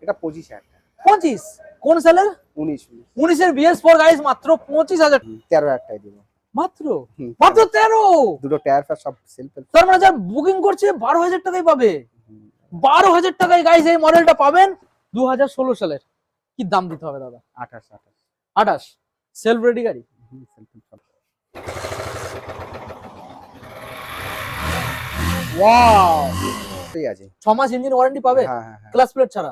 এটা 25,000 টাকা। 25 কোন সালের? 19 এর BS4 গাইস মাত্র 25,000 13,000 টাকায় দিব মাত্র। মাত্র 13। দুটো টায়ার ফেয়ার সব সেলফ। তার মানে যারা বুকিং করছে 12,000 টাকায় পাবে। 12,000 টাকায় গাইস এই মডেলটা পাবেন 2016 সালের। কি দাম দিতে হবে দাদা? 28 সেলফ রেডি গাড়ি। ওয়াও, ঠিক আছে। 6 মাস ইঞ্জিন ওয়ারেন্টি পাবে ক্লাস প্লেট ছাড়া।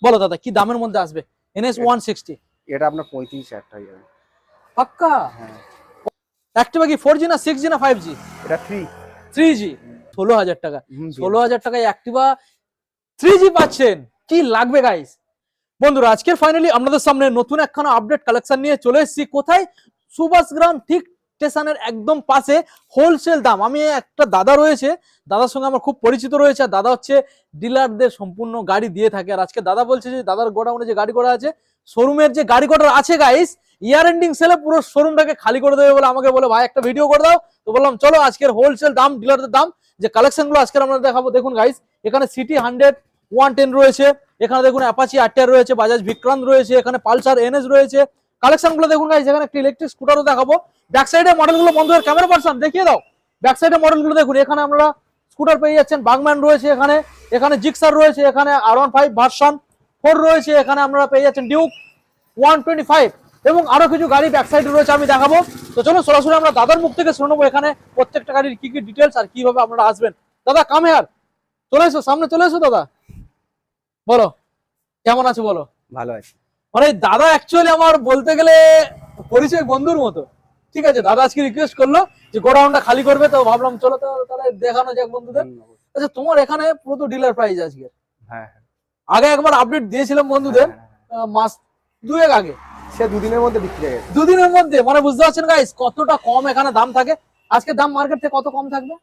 বলো দাদা কি দামের মধ্যে আসবে? NS 160 এটা আপনার 35,000 টাকা যাবে পাক্কা। অ্যাক্টিভা কি 4G না 6G না 5G? এটা 3G। 16,000 টাকা। 16,000 টাকায় অ্যাক্টিভা 3G পাচ্ছেন। কি লাগবে গাইস? বন্ধুরা আজকের ফাইনালি আপনাদের সামনে নতুন একখানা আপডেট কালেকশন নিয়ে চলে এসেছি। কোথায়? সুভাষগ্রাম ঠিক স্টেশনের একদম পাশে হোলসেল দাম। আমি একটা দাদা রয়েছে, দাদার সঙ্গে আমার খুব পরিচিত রয়েছে। দাদা হচ্ছে ডিলারদের সম্পূর্ণ গাড়ি দিয়ে থাকে। আর আজকে দাদা বলছে যে দাদার গোডাউনে যে গাড়ি করা আছে, শোরুমের যে গাড়ি কটা আছে গাইস, ইয়ার এন্ডিং সেলে পুরো শোরুমটাকে খালি করে দেবে বলে আমাকে বলে ভাই একটা ভিডিও করে দাও। তো বললাম চলো আজকের হোলসেল দাম, ডিলারদের দাম যে কালেকশন গুলো আজকে আমরা দেখাবো। দেখুন গাইস, এখানে সিটি 100 110 রয়েছে, এখানে দেখুন অ্যাপাচি আরটিআর রয়েছে, বাজাজ ভিক্রান্ত রয়েছে, এখানে পালসার এনএস রয়েছে। কালেকশন গুলো দেখুন গাইস, এখানে একটা ইলেকট্রিক স্কুটারও দেখাবো। ব্যাক সাইডে মডেলগুলো বন্ধুদের ক্যামেরা পার্সন দেখিয়ে দাও। ব্যাক সাইডে মডেলগুলো দেখুন, এখানে আমরা স্কুটার পেয়ে যাচ্ছেন, বাগম্যান রয়েছে, এখানে জিক্সার রয়েছে, এখানে R15 ভার্সন 4 রয়েছে, এখানে আপনারা পেয়ে যাচ্ছেন ডিউক 125 এবং আরো কিছু গাড়ি ব্যাক সাইডে রয়েছে আমি দেখাবো। তো চলো সরাসরি আমরা দাদার মুখ থেকে শুনে নেবো এখানে প্রত্যেকটা গাড়ির কি কি ডিটেলস আর কিভাবে আপনারা আসবেন। দাদা কাম হেয়ার, চলে এসো, সামনে চলে এসো দাদা। বলো কেমন আছো? বলো। ভালো আছে। মানে দাদা অ্যাকচুয়ালি আমার বলতে গেলে পরিচয় বন্ধুর মতো। ঠিক আছে, দাদা আজকে রিকোয়েস্ট করলো যে গোডাউনটা খালি করবে, তো ভাবলাম চলো তাহলে দেখানো যাক বন্ধুদের। আচ্ছা তোমার এখানে পুরো তো ডিলার প্রাইস আজকে? হ্যাঁ আগে একবার আপডেট দিয়েছিলাম বন্ধুদের মাস 2 আগে, সে দুদিনের মধ্যে বিক্রি হয়ে গেছে। 2 দিনের মধ্যে। মানে বুঝতে পারছেন গাইস কতটা কম এখানে দাম থাকে। আজকে দাম মার্কেট থেকে কত কম থাকবে?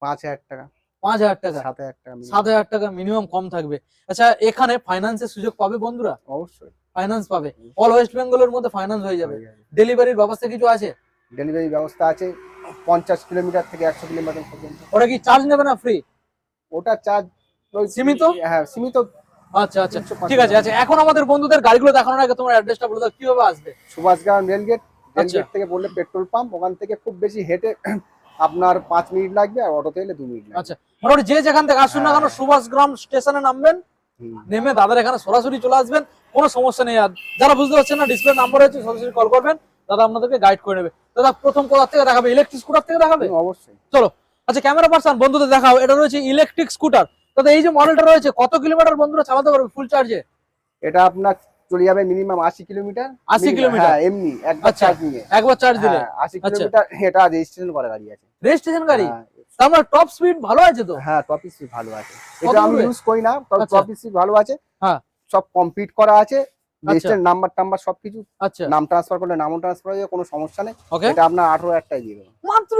5,000 টাকা, 5,000 টাকা, 7,000 টাকা, 7,000 টাকা মিনিমাম কম থাকবে। আচ্ছা এখানে ফাইন্যান্সের সুযোগ পাবে বন্ধুরা? অবশ্যই ফাইন্যান্স পাবে, অল ওয়েস্ট বেঙ্গলের মধ্যে ফাইন্যান্স হয়ে যাবে। ডেলিভারির ব্যবস্থা কিছু আছে? ডেলিভারি ব্যবস্থা আছে 50 কিলোমিটার থেকে 100 কিলোমিটার পর্যন্ত। ওরা কি চার্জ নেবে না ফ্রি? ওটা চার্জ সীমিত? হ্যাঁ সীমিত। আচ্ছা আচ্ছা ঠিক আছে। আচ্ছা এখন আমাদের বন্ধুদের গাড়িগুলো দেখানোর আগে তোমার অ্যাড্রেসটা বলে দাও, কিভাবে আসবে? সুভাষগ্রাম রেলগেট থেকে বললে পেট্রোল পাম্প, ওখান থেকে খুব বেশি হেঁটে আপনার 5 মিনিট লাগবে, আর অটোতে এলে 2 মিনিট লাগবে। আচ্ছা মোটামুটি যে যেখান থেকে আসুন না কেন সুভাষগ্রাম স্টেশনে নামবেন, নেমে দাদার এখানে সরাসরি চলে আসবেন, কোনো সমস্যা নেই। আর যারা বুঝতে পারছেন না ডিসপ্লে নাম্বার হচ্ছে, সরাসরি কল করবেন, দাদা আপনাদেরকে গাইড করে নেবে। দাদা প্রথম কোথা থেকে দেখাবে? ইলেকট্রিক স্কুটার থেকে দেখাবে? অবশ্যই চলো। আচ্ছা ক্যামেরা পার্সন বন্ধুদের দেখাও, এটা রয়েছে ইলেকট্রিক স্কুটার। দাদা এই যে মডেলটা রয়েছে কত কিলোমিটার বন্ধুরা চালাতে পারবে ফুল চার্জে? এটা আপনার চলে যাবে মিনিমাম 80 কিলোমিটার। 80 কিলোমিটার? হ্যাঁ এমনি একবার চার্জ নিয়ে, একবার চার্জ দিলে 80 কিলোমিটার। এটা রেজিস্ট্রেশন করা গাড়ি আছে, রেজিস্ট্রেশন গাড়ি। তার মানে টপ স্পিড ভালো আছে তো? হ্যাঁ টপ স্পিড ভালো আছে। এটা আমি ইউজ করি না, তবে টপ স্পিড ভালো আছে। হ্যাঁ সব কমপ্লিট করা আছে, রেজিস্ট্রেশন নাম্বার টাম্বার সবকিছু। আচ্ছা নাম ট্রান্সফার করলে নামও ট্রান্সফার হয়ে যাবে, কোনো সমস্যা নেই। এটা আপনার 18,000 টাকায় দিয়ে দেবো মাত্র।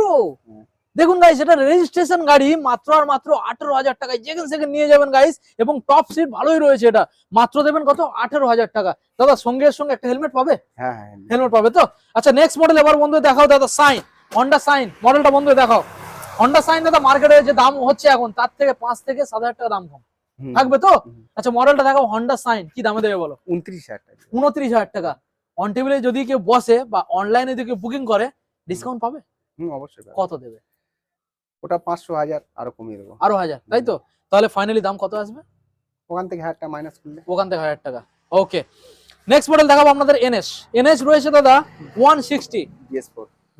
দেখুন গাইস, এটা রেজিস্ট্রেশন গাড়ি, মাত্র আর মাত্র 18,000 টাকায় যেখান সেখানে নিয়ে যাবেন গাইস। এবং টপ সিট ভালোই রয়েছে, এটা মাত্র দেবেন কত? 18,000 টাকা। দাদা সঙ্গে একটা হেলমেট পাবে? হ্যাঁ হেলমেট পাবে তো। আচ্ছা নেক্সট মডেল এবার বন্ধু দেখাও দাদা, সাইন, হন্ডা সাইন মডেলটা বন্ধু দেখাও। হন্ডা সাইন দাদা মার্কেটে যে দাম হচ্ছে এখন তার থেকে 5 থেকে 7,000 টাকা দাম কম থাকবে তো। আচ্ছা মডেলটা দেখাও, হন্ডা সাইন কি দামে দেবে বলো? 29,000 টাকা। 29,000 টাকা। অন টেবিলে যদি কেউ বসে বা অনলাইনে যদি কেউ বুকিং করে ডিসকাউন্ট পাবে? অবশ্যই। কত দেবে? ওটা 500 1000 আরো কমিয়ে দেবো। আরো 1000, তাই তো? তাহলে ফাইনালি দাম কত আসবে? ওখান থেকে 1000 টাকা মাইনাস করলে, ওখান থেকে 1000 টাকা। ওকে নেক্সট মডেল দেখাবো আপনাদের এনএস রয়েছে দাদা 160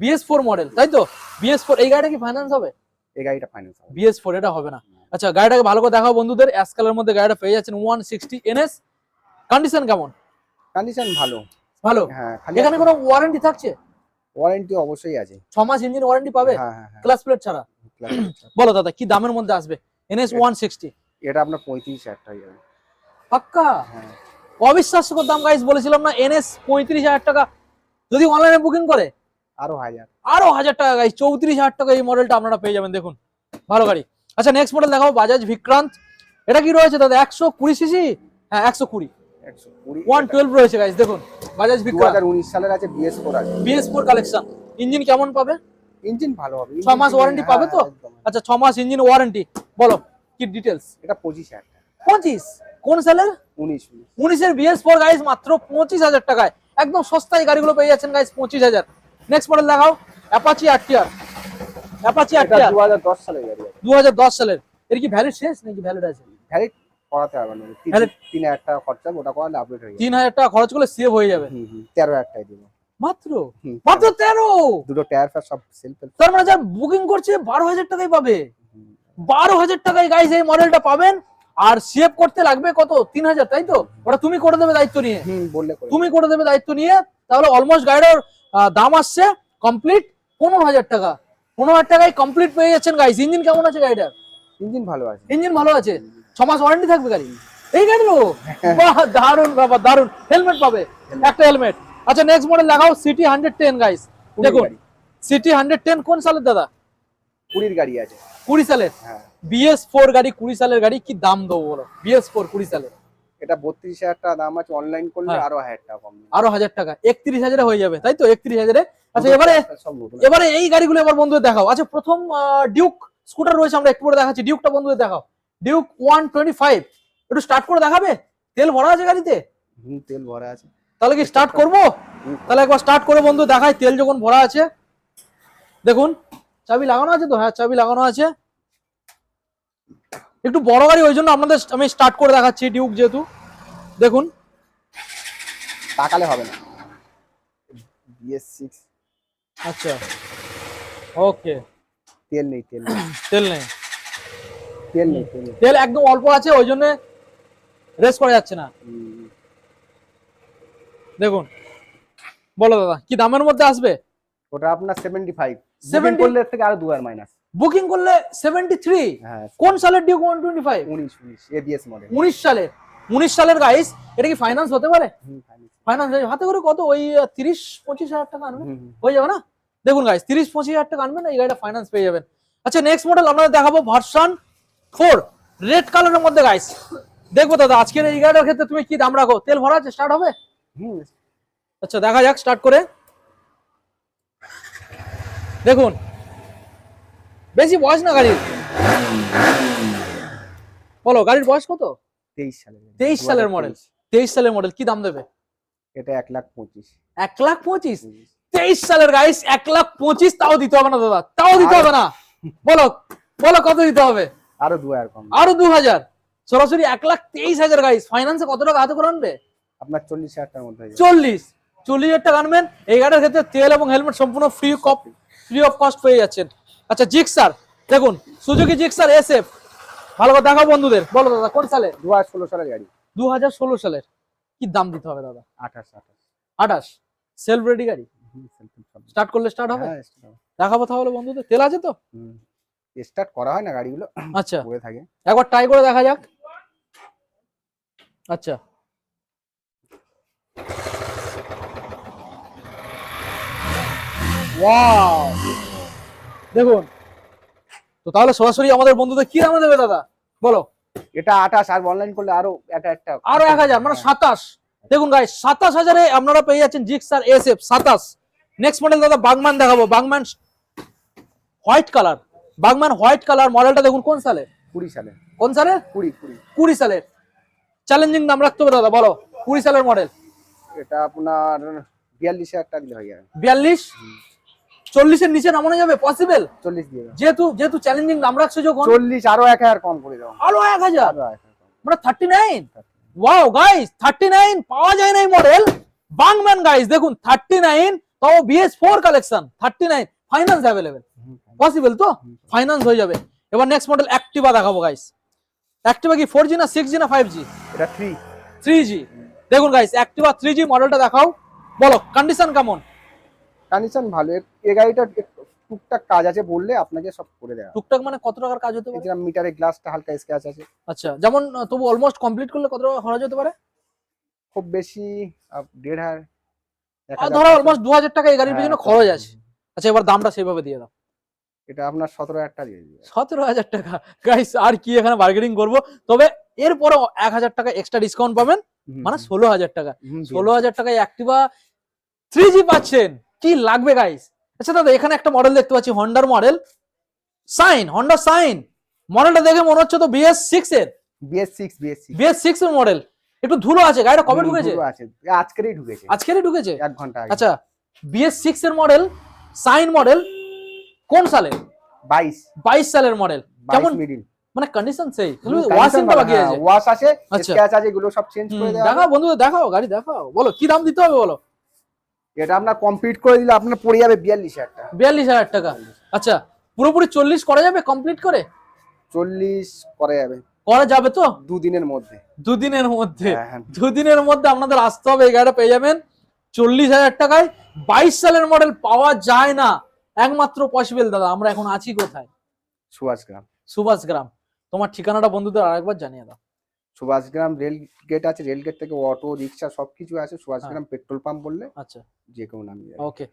BS4 মডেল, তাই তো? BS4 এই গাড়িটা কি ফাইন্যান্স হবে? এই গাড়িটা ফাইন্যান্স হবে। BS4 এটা হবে না। আচ্ছা গাড়িটাকে ভালো করে দেখাও বন্ধুদের, অ্যাশ কালারের মধ্যে গাড়িটা পেয়ে যাচ্ছেন 160 এনএস। কন্ডিশন কেমন? কন্ডিশন ভালো। ভালো? হ্যাঁ। এখানে কোনো ওয়ারেন্টি থাকছে? ওয়ারেন্টি অবশ্যই আছে, 6 মাস ইঞ্জিন ওয়ারেন্টি পাবে ক্লাস প্লেট ছাড়া। বলো দাদা কি দামের মধ্যে আসবে NS 160? এটা আপনার 35,000 টাকা যাবে পাক্কা। অবিশ্বাস্যকর দাম গাইস, বলেছিলাম না NS 35,000 টাকা। যদি অনলাইনে বুকিং করে আরো 1000 টাকা গাইস, 34,000 টাকা এই মডেলটা আপনারা পেয়ে যাবেন। দেখুন ভালো গাড়ি। আচ্ছা নেক্সট মডেল দেখাবো, বাজাজ ভিক্রান্ত। এটা কি রয়েছে দাদা? 120 সিসি? হ্যাঁ 120 112 রয়েছে গাইস। দেখুন বাজাজ ভিক্রান্ত 2019 সালের আছে, BS4 আছে। BS4 collection. ইঞ্জিন কেমন পাবে? ইঞ্জিন ভালো হবে, 6 মাস ওয়ারেন্টি পাবে তো? আচ্ছা 6 মাস ইঞ্জিন ওয়ারেন্টি। বলো কি ডিটেইলস? এটা 25,000 টাকা। 25 কোন সালের? 19 BS4 গাইস, মাত্র 25,000 টাকায় একদম সস্তায় গাড়িগুলো পেয়ে যাচ্ছেন গাইস, 25,000। নেক্সট মডেল দেখাও, অ্যাপাচি আরটিআর। অ্যাপাচি আরটিআর 2010 সালের গাড়ি আছে। 2010 সালের। এর কি ভ্যালিড শেষ নাকি ভ্যালিড আছে? ভ্যালিড করাতে হবে না, Valid- 3000 টাকা খরচা, ওটা করালে আপডেট হয়ে যাবে। 3000 টাকা খরচ করলে সেভ হয়ে যাবে। 13,000 টাকায় দিব মাত্র মাত্র 13। দুটো টায়ার ফেয়ার সব সেলফ। তার মানে যারা বুকিং করছে 12,000 টাকায় পাবে। 12,000 টাকায় গাইস এই মডেলটা পাবেন। আর সেভ করতে লাগবে কত? 3,000, তাই তো? ওটা তুমি করে দেবে দায়িত্ব নিয়ে। বললে তুমি করে দেবে দায়িত্ব নিয়ে। তাহলে অলমোস্ট গাড়ির দাম আসছে কমপ্লিট 15,000 টাকা। 15,000 টাকায় কমপ্লিট পেয়ে যাচ্ছেন গাইস। ইঞ্জিন কেমন আছে গাড়িটার? ইঞ্জিন ভালো আছে। ইঞ্জিন ভালো আছে। 6 মাস ওয়ারেন্টি থাকবে গাড়ি এই গাড়িরও। বাহ, দারুন বাবা, দারুন। হেলমেট পাবে, একটা হেলমেট। আচ্ছা নেক্সট মডেল লাগাও, সিটি 110 গাইস। দেখুন সিটি 110 কোন সালের দাদা? 20 গাড়ি আছে। 20 সালের। হ্যাঁ, BS4 গাড়ি, 20 সালের গাড়ি। কি দাম দেবো বলো? BS4 20 সালের। এটা 32,000 টাকা দাম আছে, অনলাইন করলে হ্যাঁ। আরো 1000 টাকা কম। আরো 1000 টাকা, 31,000 হয়ে যাবে, তাই তো? 31,000। আচ্ছা সব নতুন। এবারে এই গাড়িগুলো এবার বন্ধুদের দেখাও। আচ্ছা প্রথম ডিউক স্কুটার রয়েছে, আমরা একটু পরে দেখাচ্ছি। ডিউকটা বন্ধুদের দেখাও, ডিউক 125। একটু স্টার্ট করে দেখাবে? তেল ভরা আছে গাড়িতে? তেল ভরা আছে। তাহলে কি স্টার্ট করব? তাহলে একবার স্টার্ট করে বন্ধু দেখাই, তেল যখন ভরা আছে। দেখুন চাবি লাগানো আছে তো? হ্যাঁ চাবি লাগানো আছে। একটু বড় গাড়ি, ওই জন্য আপনাদের আমি স্টার্ট করে দেখাচ্ছি ডিউক যেহেতু। দেখুন তাকালে হবে না। BS6। আচ্ছা ওকে। তেল নেই, তেল নেই, তেল নেই, তেল নেই, তেল নেই। তেল একদম অল্প আছে, ওই জন্য রেস করা যাচ্ছে না। দেখুন বলো দাদা কি দামের মধ্যে আসবে? ওটা আপনার 75। 70 করলে এর থেকে আরো 2,000 মাইনাস। বুকিং করলে 73। হ্যাঁ, কোন সালের ডিউক 125? 19 ABS model. 19 সালের। 19 সালের গাইস। এটা কি ফাইন্যান্স হতে পারে? ফাইন্যান্স হাতে করে কত? ওই 30-25,000 টাকা আনবেন, হয়ে যাবে না? দেখুন গাইস 30-25,000 টাকা আনবেন, এই গাড়িটা ফাইন্যান্স পেয়ে যাবেন। আচ্ছা নেক্সট মডেল আপনাদের দেখাবো, ভার্সন 4 রেড কালারের মধ্যে গাইস। দেখবো দাদা আজকের এই গাড়িটার ক্ষেত্রে তুমি কি দাম রাখো? তেল ভরা আছে, স্টার্ট হবে? আচ্ছা দেখা যাক, স্টার্ট করে দেখুন। বেশি বয়স না গাড়ির। বলো গাড়ির বয়স কত? 23 সালের। 23 সালের মডেল। 23 সালের মডেল। কি দাম দেবে? এটা 1,25,000। 1,25,000? 23 সালের গাইস 1,25,000। তাও দিতে হবে না দাদা, তাও দিতে হবে না। বলো বলো কত দিতে হবে? আরো 2,000 কম। আরো 2,000। সরাসরি 1,23,000 গাইস। ফাইন্যান্সে কত টাকা হাতে করে আনবে? আপনার 40,000 টাকার মধ্যে হয়ে যাবে। 40,000 টাকা আনবেন। এই গাড়ির ক্ষেত্রে তেল এবং হেলমেট সম্পূর্ণ ফ্রি অফ কস্ট পেয়ে যাচ্ছেন। আচ্ছা জিক্সার দেখুন, সুজুকি জিক্সার SF। ভালো করে দেখাও বন্ধুদের। বলো দাদা কোন সালে? 2016 সালের গাড়ি। 2016 সালের। কি দাম দিতে হবে দাদা? 28। সেলফ রেডি গাড়ি। স্টার্ট করলে স্টার্ট হবে? দেখাবো তাহলে বন্ধুদের। তেল আছে তো? স্টার্ট করা হয় না গাড়িগুলো, আচ্ছা পড়ে থাকে। একবার ট্রাই করে দেখা যাক। আচ্ছা ওয়াও দেখুন তো। তাহলে সরাসরি আমাদের বন্ধুদের কি দামে দেবে দাদা বলো? এটা 28, আর অনলাইন করলে আরো একটা আরো 1,000, মানে 27। দেখুন গাইস 27,000-এ আপনারা পেয়ে যাচ্ছেন জিক্সার SF 27। নেক্সট মডেল দাদা বাগম্যান দেখাবো। Burgman white colour. Burgman white colour মডেলটা দেখুন কোন সালে? 20 সালে। কোন সালে? 20 সালের। চ্যালেঞ্জিং নাম রাখতে হবে দাদা, বলো 20 সালের মডেল। এটা আপনার 42,000 টাকা দিলে হয়ে যাবে। 42? 40-এর নিচে নামানো যাবে? পসিবল? 40 দিয়ে দাও। যেহেতু চ্যালেঞ্জিং নাম রাখছো যখন। 40, আরো 1,000 কম করে দাও। আরো 1,000, আরো 1,000 কম। মানে 39। ওয়াও গাইস 39 পাওয়া যায় না এই মডেল। বাগম্যান গাইস দেখুন 39, তাও BS4 collection. 39 finance available possible তো? ফাইন্যান্স হয়ে যাবে। এবার নেক্সট মডেল অ্যাক্টিভা দেখাবো গাইস। অ্যাক্টিভা কি 4G না 6G না 5G? এটা 3G। দেখুন গাইস অ্যাক্টিভা 3G মডেলটা দেখাও। বলো কন্ডিশন কেমন? কন্ডিশন ভালো। এই গাড়িটা টুকটাক কাজ আছে, বললে আপনাকে সব করে দেওয়া। টুকটাক মানে কত টাকার কাজ হতে পারে? যেটা মিটারে গ্লাসটা হালকা স্ক্র্যাচ আছে। আচ্ছা যেমন তবু অলমোস্ট কমপ্লিট করলে কত টাকা খরচ হতে পারে? খুব বেশি 1,500। ধরো অলমোস্ট 2,000 টাকা এই গাড়ির পিছনে খরচ আছে। আচ্ছা এবার দামটা সেইভাবে দিয়ে দাও। এটা আপনার 17,000 টাকা দিয়ে দিবে। 17,000 টাকা গাইস। আর কি এখানে বার্গেনিং করবো? তবে এরপরে 1,000 টাকা এক্সট্রা ডিসকাউন্ট পাবেন, মানে 16,000 টাকা। 16,000 টাকায় অ্যাক্টিভা 3G পাচ্ছেন। কি লাগবে গাইস? আচ্ছা দাদা এখানে একটা মডেল দেখতে পাচ্ছি, হন্ডার মডেল সাইন। হন্ডা সাইন মডেলটা দেখে মনে হচ্ছে তো BS6 এর। BS6 BS6 এর মডেল, একটু ধুলো আছে, গাড়িটা কবে ঢুকেছে? ধুলো আছে, আজকেরই ঢুকেছে, আজকেরই ঢুকেছে, 1 ঘন্টা আগে। আচ্ছা BS6 এর মডেল, সাইন মডেল, কোন সালে? 22 সালের মডেল, কেমন মিডিল, মানে কন্ডিশন সেই, ওয়াশিংটা বাকি আছে, ওয়াশ আছে, আচ্ছা। স্ক্র্যাচ আছে, এগুলো সব চেঞ্জ করে দেওয়া দেখাও বন্ধুদের, দেখাও গাড়ি দেখাও, বলো কি দাম দিতে হবে বলো। এটা আপনার কমপ্লিট করে দিলে আপনার পড়ে যাবে 42,000 টাকা। 42,000 টাকা, আচ্ছা পুরোপুরি 40 করা যাবে কমপ্লিট করে? 40 করা যাবে, করা যাবে তো 2 দিনের মধ্যে। দুদিনের মধ্যে, হ্যাঁ। 2 দিনের মধ্যে আপনাদের আসতে হবে, এই গাড়িটা পেয়ে যাবেন 40,000 টাকায়। 22 সালের মডেল পাওয়া যায় না, একমাত্র পসিবল দাদা। আমরা এখন আছি কোথায়? সুভাষগ্রাম। সুভাষগ্রাম। তোমার ঠিকানাটা বন্ধুদের আরেকবার জানিয়ে দাও। সুভাষগ্রাম রেল গেট আছে, রেল গেট থেকে অটো রিক্সা সবকিছু আছে। সুভাষগ্রাম পেট্রোল পাম্প বললে আচ্ছা যে কেউ নামিয়ে যাবে। ওকে।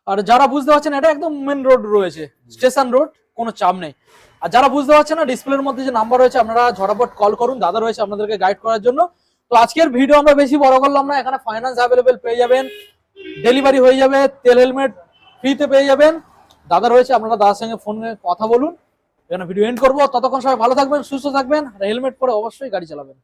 আর যারা বুঝতে পারছেন, এটা একদম মেন রোড রয়েছে, স্টেশন রোড, কোনো চাপ নেই। আর যারা বুঝতে পারছেন না, ডিসপ্লের মধ্যে যে নাম্বার রয়েছে, আপনারা ঝটাপট কল করুন, দাদা রয়েছে আপনাদেরকে গাইড করার জন্য। তো আজকের ভিডিও আমরা বেশি বড় করলাম না, এখানে ফাইন্যান্স অ্যাভেলেবেল পেয়ে যাবেন, ডেলিভারি হয়ে যাবে, তেল হেলমেট ফ্রিতে পেয়ে যাবেন, দাদা রয়েছে, আপনারা দাদার সঙ্গে ফোনে কথা বলুন। এখানে ভিডিও এন্ড করবো, ততক্ষণ সবাই ভালো থাকবেন, সুস্থ থাকবেন, আর হেলমেট পরে অবশ্যই গাড়ি চালাবেন।